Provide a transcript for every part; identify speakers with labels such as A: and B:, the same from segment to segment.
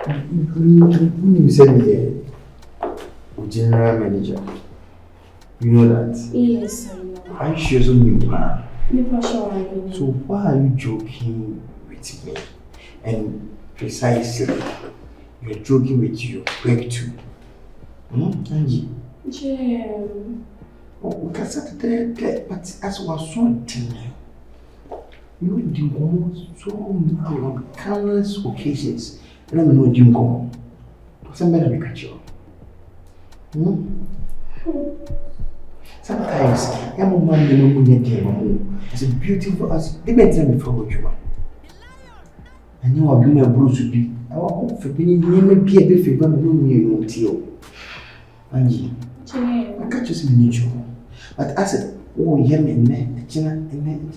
A: You said me, general manager. You know that?
B: Yes, I know.
A: I sure so new.
B: So
A: why are you joking with me? And precisely, you're joking with your break too. Angie?
B: Jim.
A: Oh, we can start there, but as was so tiny. You do so on countless occasions. And I know you go. Somebody will catch you. Sometimes, I'm one it's a beautiful as they may tell me for what you want. And you are doing a bruise to be. I want for being near be a bit favor me no teal. Angie, I can't just mean you. But I said, oh, yeah, man, China, and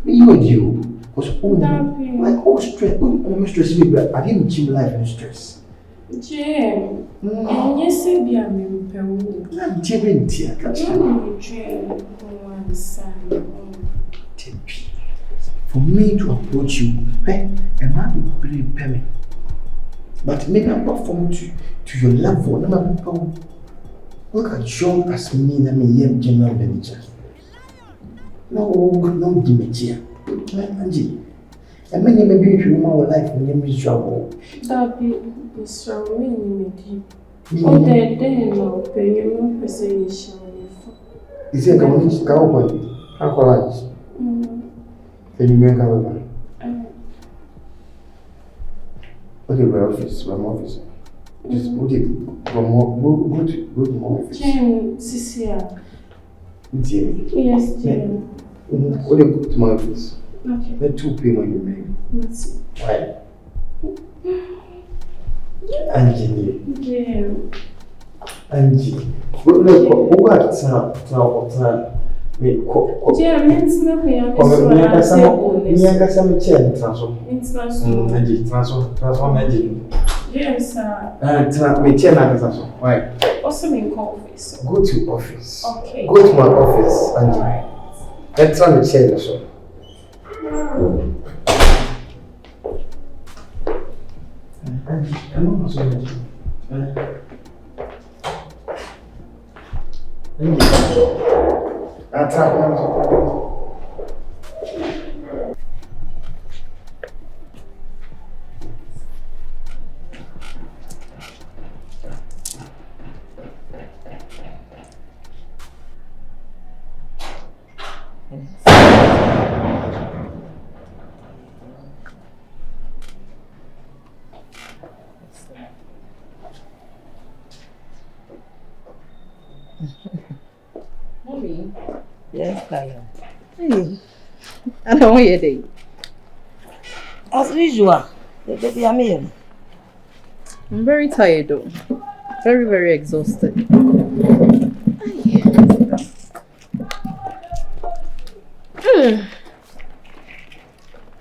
A: you and you. Because all stress, almost stress me, but I didn't achieve life in stress.
B: Jim, and yes, be a member.
A: I'm Jim, dear. For me to approach you, a man will prepare me. But maybe I'm not perform to your level. Look at you as me, I'm a general manager. No, Dimitri. Angie. And many maybe if you want life when you're miserable.
B: That be so mean. Oh, then, no, pay your presentation.
A: Is it going to go away? How college? Can you make a okay, my office, my office. Just go to my office.
B: Jim, Cecilia.
A: Jimmy.
B: Yes, Jim.
A: Go to my office.
B: Okay.
A: Let 2 p.m. when you make.
B: Let's see.
A: Why? Angie.
B: Jim.
A: Angie. Who got time? Me ko.
B: Jim, it's not me. I'm
A: some transform. Angie, transform Angie.
B: Yes, sir.
A: Me chair na transform. Why?
B: Also in office.
A: Go to office.
B: Okay.
A: Go to my office, Angie.
B: Alright.
A: Let's try me chair so. Angie, come on, so Angie. That's how
B: Mommy.
C: Yes, Kaya.
D: Hey, I don't want your day.
C: As usual, the baby I'm here.
D: I'm very tired though. Very, very exhausted.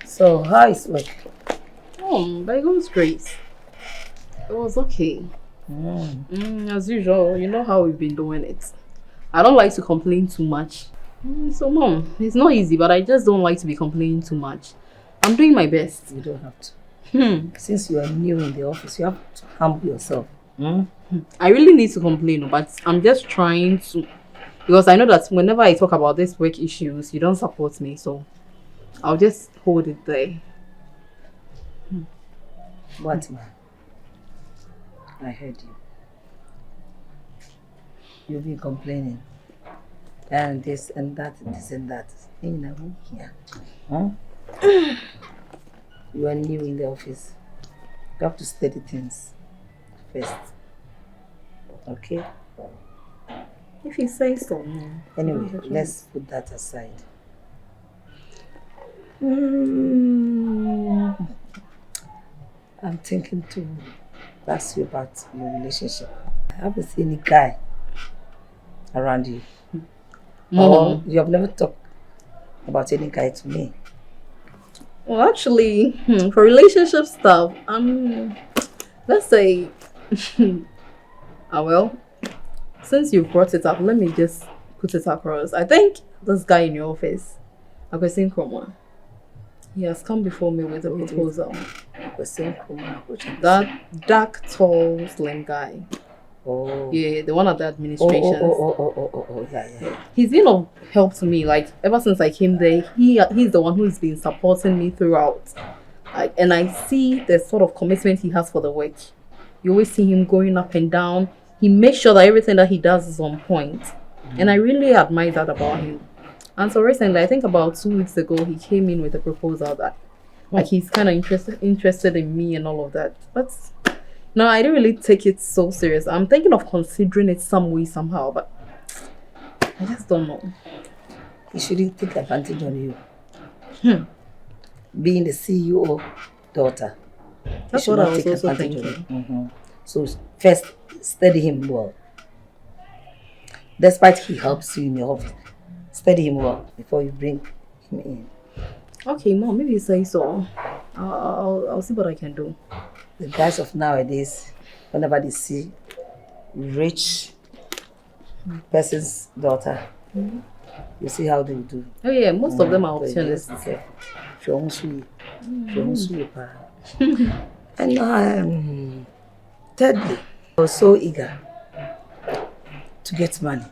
C: So, how is work?
D: Oh, by God's grace. It was okay. As usual, you know how we've been doing it. I don't like to complain too much. So, Mom, it's not easy, but I just don't like to be complaining too much. I'm doing my best.
C: You don't have to. Since you are new in the office, you have to humble yourself.
D: I really need to complain, but I'm just trying to. Because I know that whenever I talk about these work issues, you don't support me. So, I'll just hold it there.
C: What, man? I heard you. You've been complaining. And this and that, this and that. In a room here. You are new in the office. You have to study things first. Okay?
D: If you say so.
C: Anyway, let's put that aside. I'm thinking to ask you about your relationship. I haven't seen any guy around you. Or you have never talked about any guy to me.
D: Well, actually, for relationship stuff, let's say, well, since you brought it up, let me just put it across. I think this guy in your office, Augustine Cromwell, he has come before me with a proposal. That dark, tall, slim guy.
C: Oh.
D: Yeah, the one at the administration.
C: Yeah.
D: He's been of help to me. Like, ever since I came there, he's the one who's been supporting me throughout. And I see the sort of commitment he has for the work. You always see him going up and down. He makes sure that everything that he does is on point. And I really admire that about him. And so recently, I think about 2 weeks ago, he came in with a proposal that like he's kind of interested in me and all of that. But no, I didn't really take it so serious. I'm thinking of considering it some way, somehow, but I just don't know.
C: He shouldn't take advantage on you. Being the CEO daughter.
D: That's what I was also thinking.
C: So first, study him well. Despite he helps you in your office, study him well before you bring him in.
D: Okay, Mom, maybe you say so. I'll see what I can do.
C: The guys of nowadays, whenever they see rich person's daughter, you see how they do.
D: Oh yeah, most of them are opportunists.
C: And thirdly, I was so eager to get money.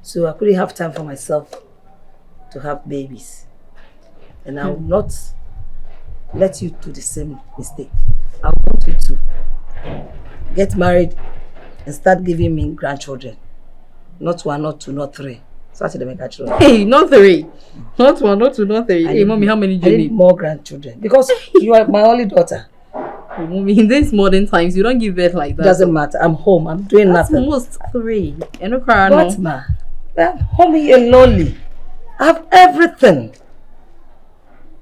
C: So I couldn't have time for myself to have babies. And I will not let you do the same mistake. I want you to get married and start giving me grandchildren. Not 1, not 2, not 3. So I make grandchildren.
D: Hey, not 3. Not 1, not 2, not 3. Hey, Mommy, how many do you need?
C: More grandchildren. Because you are my only daughter.
D: Oh, Mommy, in these modern times, you don't give birth like that.
C: Doesn't matter. I'm home. I'm doing nothing.
D: Almost 3. And no cry,
C: no. What, ma? I'm home here lonely. I have everything.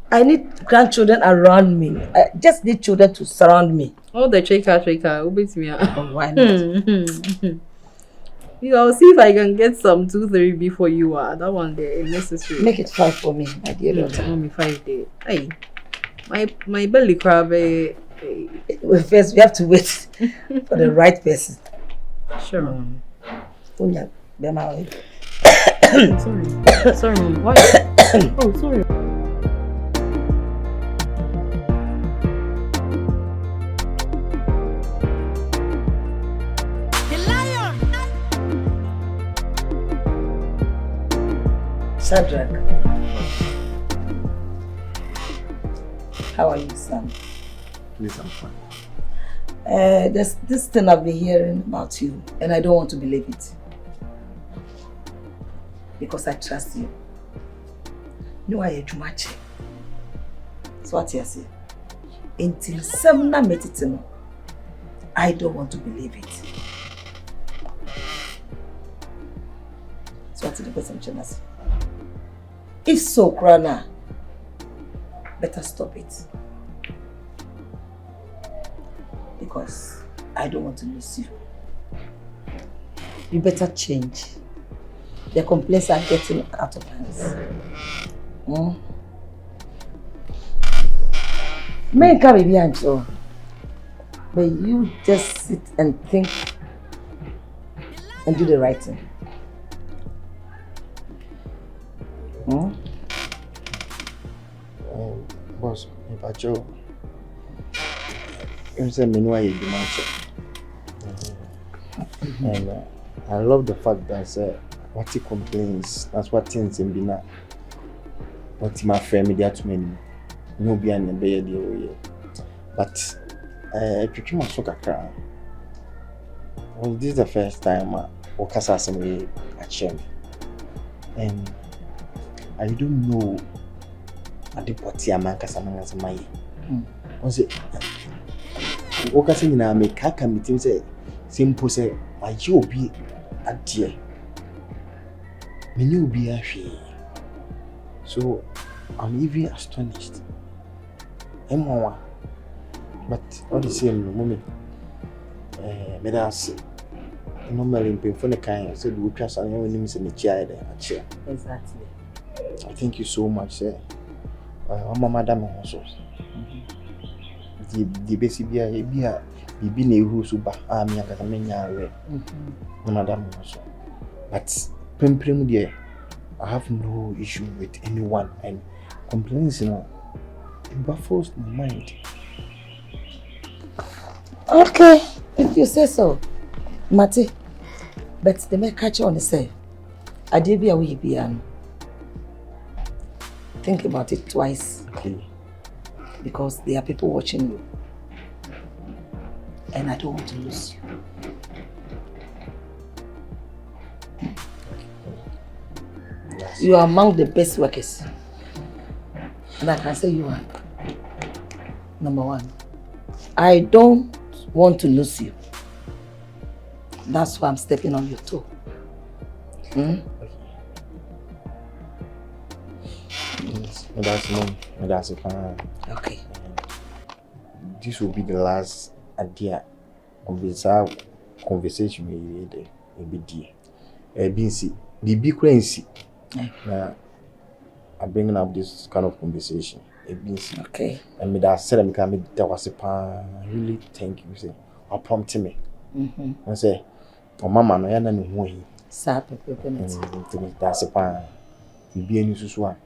C: I need grandchildren around me. I just need children to surround me.
D: Oh, the checker. Who beats me?
C: Oh, why not?
D: I'll see if I can get some 2, 3 before you are. That one there is necessary.
C: Make it 5 for me, my dear daughter.
D: Mommy, 5 days. Hey, my belly crab.
C: Well, first, we have to wait for the right person.
D: Sure.
C: Sorry,
D: Mom. Why? Oh, sorry.
C: Shadrach, how are you, son?
A: Please, I'm fine.
C: There's this thing I've been hearing about you, and I don't want to believe it. Because I trust you. No, I too much. So what you say? Until Semna met it, I don't want to believe it. So what's the person chance? If so, Krana, better stop it. Because I don't want to lose you. You better change. The complaints are getting out of hands. Men can be behind you, but you just sit and think and do the right thing.
A: Boss, if I show, you say me know you match. And I love the fact that what he complains, that's what things in Bina. What my friend media to me, no be an baby. But if you came on soccer crown, was this the first time I was assembly at Shem? And I don't know at the party a man Casamanga Samay. Was it? Okasi na me kaka meeting say simple say my job be at dear. Me new be a she. So I'm even astonished. Emowa. But all the same moment, me that's normally in pain for the kind so we trust and when him in the chair there at chair.
C: Exactly.
A: Thank you so much, sir. Madam also. The basic be a who super army and Catamania. Madam also. But Prim dear, I have no issue with anyone and complaints, It baffles my mind.
C: Okay, if you say so. Mate, but the may catch on the say. I did be away piano. Think about it twice.
A: Okay.
C: Because there are people watching you. And I don't want to lose you. Yes. You are among the best workers. And I can say you are number one. I don't want to lose you. That's why I'm stepping on your toe.
A: Yes, that's mom. That's a plan.
C: Okay.
A: This will be the last idea of this conversation we had. The big currency. I'm bringing up this kind of conversation.
C: Okay.
A: And that said, there was a pan. Really, thank you. Say, or prompt me. I say, oh, mama, no, I don't know who he. That's a pan. You be a new one.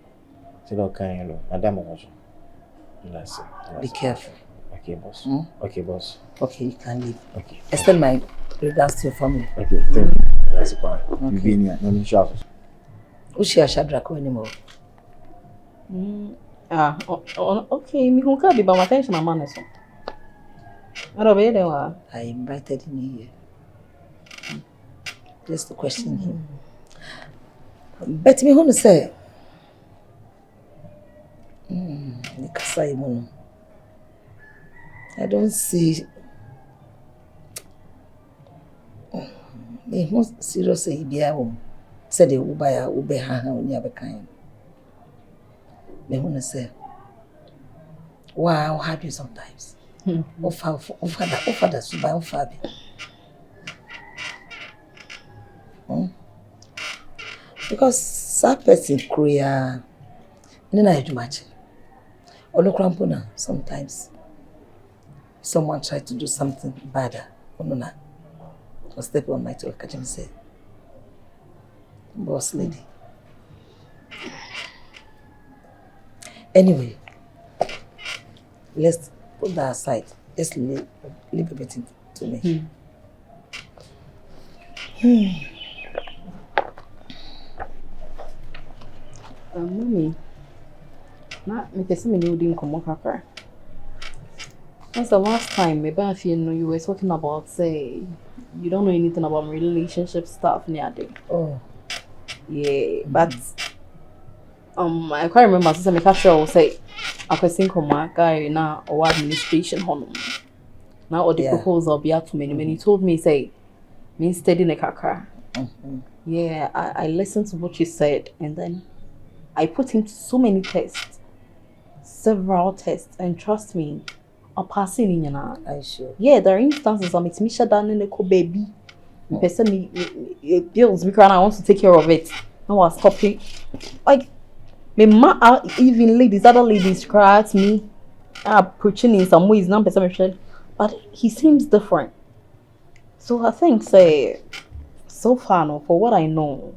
A: Say, okay, Madame, that's it.
C: Be careful.
A: Okay, boss. Okay, boss.
C: Okay, you can leave.
A: Okay.
C: Extend my regards to your family.
A: Okay, thank you. That's a pan. You be in here. No, shout.
C: Ushia Shadrach anymore.
D: Okay, me who can't be by my attention, I'm honest. I don't know.
C: I invited him here. Just to question him. But me who say? I don't see. Me who seriously be a woman. Said the Ubaya Ubeha on your kind. Me who say? Wow, how do you sometimes? Offer that Subai of Fabi. Because that person Korea, I do much. Olo Krampuna, sometimes someone tried to do something bad. Onuna. Or step on my toe, catch him say. Boss lady. Anyway, let's put that aside. Let's leave everything to me.
D: Mommy, me person me didn't come on. That's the last time maybe I feel you were talking about say you don't know anything about relationship stuff near day.
C: Oh.
D: Yeah, but I can't remember since I catch will say a person come guy now or administration honor. Now all the proposal be out to many. He told me say me steady in a car. Yeah, I listened to what you said and then I put him to so many tests, several tests, and trust me, I'm passing in now.
C: I sure.
D: Yeah, there are instances I'm it's Misha down in the baby. Person me bills me crying I want to take care of it. No, I was stopping. Like me ma even ladies, other ladies cry at me. Approaching in some ways, not person but he seems different. So I think say so far no, for what I know.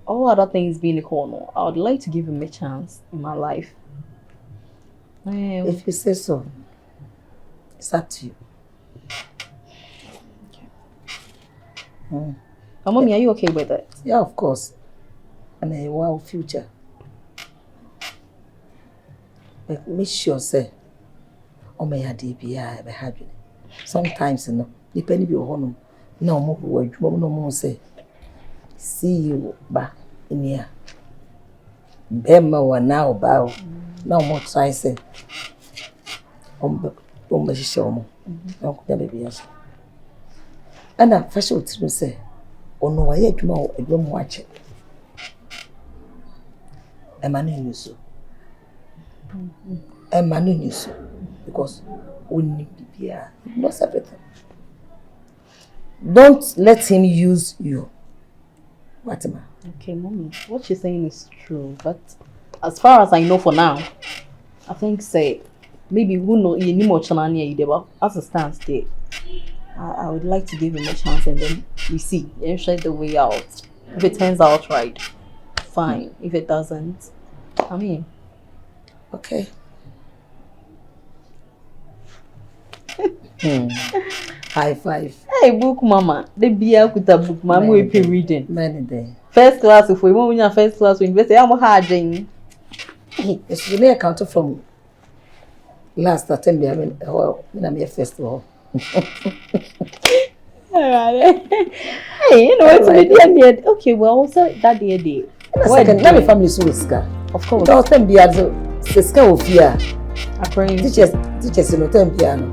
D: All other things being equal, I would like to give him a chance in my life.
C: If you say so, it's up to you.
D: Mommy, are you okay with it?
C: Yeah, of course. And a wild future. But make sure, say, may have DBI, be happy. Sometimes, depending on home, no more word, no more say. See you back in here. Bema wa now bow. No more try say. Show me. No, baby, yes. And I first to say, oh no, I yet more a room watch it. A man in you so. A man in you so. Because we need to be here. Not everything. Don't let him use you. Fatima.
D: Okay, Mommy, what you're saying is true, but as far as I know for now, I think say maybe who know you need more chance near you, but as it stands there, I would like to give him a chance and then we see and share the way out. If it turns out right, fine. If it doesn't, I mean,
C: okay. High five.
D: Hey, book mama. The beer with a book, mama will be reading.
C: Many day.
D: First class, if we want your first class, we invest. I'm harding.
C: Hey, it's really accounted from last September. I mean, I'm a festival. Hey, you know what's the okay, well, also that day. Let me family so Oscar. Of course. Don't tell me as Siska of fear. Teachers, you know, tell piano.